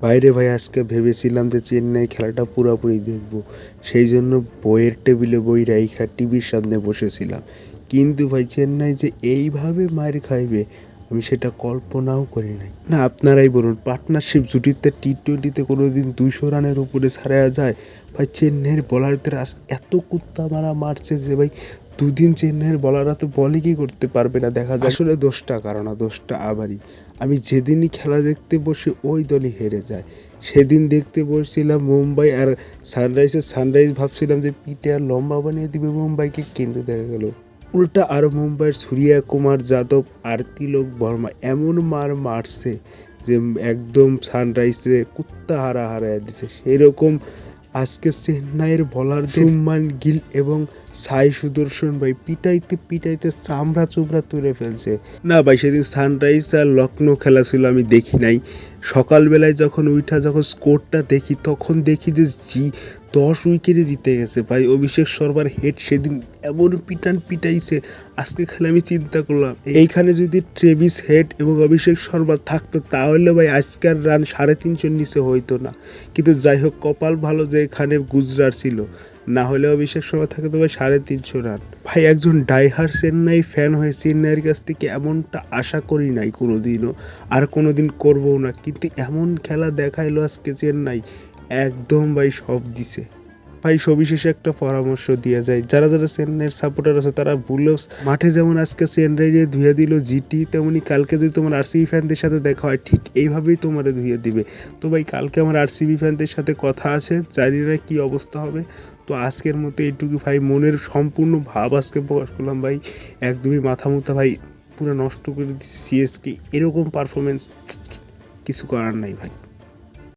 বাইরে ভাই আজকে ভেবেছিলাম যে চেন্নাই খেলাটা পুরোপুরি দেখব, সেই জন্য বইয়ের টেবিলে বই রাইখা টিভির সামনে বসেছিলাম। কিন্তু ভাই চেন্নাই যে এইভাবে মার খাইবে আমি সেটা কল্পনাও করি নাই। না আপনারাই বলুন, পার্টনারশিপ জুটিতে টি-20-তে কোনো দিন 200 রানের উপরে ছাড়া যায়? ভাই চেন্নাইয়ের বলারদের এত কুত্তা মারা মারছে যে ভাই দুদিন চেন্নাইয়ের বলাররা তো বলিংই করতে পারবে না। দেখা যায় আসলে দোষটা কারো না, দোষটা আবারই। আমি যেদিনই খেলা দেখতে বসে ওই দলই হেরে যায়। সেদিন দেখতে বসছিলাম মুম্বাই আর সানরাইজ ভাবছিলাম যে পিটে আর লম্বা বানিয়ে দিবে মুম্বাইকে, কিন্তু দেখা গেল উল্টা আরও মুম্বাইয়ের সূর্যা কুমার যাদব আর তিলক বর্মা এমন মারছে যে একদম সানরাইজে কুত্তা হারায় দিছে। সেরকম আজকে চেন্নাইয়ের বলারদের শুভমান গিল এবং সাই সুদর্শন ভাই পিটাইতে চামড়া চোবড়া তুলে ফেলছে। না ভাই সেদিন সানরাইজ আর লখনৌ খেলা ছিল, আমি দেখি নাই। সকালবেলায় যখন স্কোরটা দেখি তখন দেখি যে 10 উইকেটে জিতে গেছে ভাই। অভিষেক শর্মার হেড সেদিন এমন পিটাইছে, আজকে খেলে আমি চিন্তা করলাম এইখানে যদি ট্রেভিস হেড এবং অভিষেক শর্মা থাকতো তাহলে ভাই আজকের রান 350 নিচে হইতো না। কিন্তু যাই হোক, কপাল ভালো যে এখানে গুজরাট ছিল, না হলে অভিষেক শর্মা থাকে তো ভাই 350 রান। ভাই একজন ডাইহার চেন্নাই ফ্যান হয়ে চেন্নাইয়ের কাছ থেকে এমনটা আশা করি নাই কোনোদিনও, আর কোনোদিন করবো না। কিন্তু এমন খেলা দেখাইলো আজকে চেন্নাই, একদম ভাই সব দিছে। ভাই সবিশেষে একটা পরামর্শ দেওয়া যায়, যারা চেন্নাইয়ের সাপোর্টার আছে তারা ভুলেও মাঠে যেমন আজকে চেন্নাইয়ে ধুয়ে দিল জিটি, তেমনি কালকে যদি তোমার আরসিবি ফ্যানদের সাথে দেখা হয় ঠিক এইভাবেই তোমার ধুয়ে দিবে। তো ভাই কালকে আমার আরসিবি ফ্যানদের সাথে কথা আছে, জানি না কী অবস্থা হবে। তো আজকের মতো এইটুকু ভাই, মনের সম্পূর্ণ ভাব আজকে প্রকাশ করলাম ভাই। একদমই মাথা মুথা ভাই পুরো নষ্ট করে দিচ্ছে সিএসকে, এরকম পারফরমেন্স কিছু করার নাই ভাই।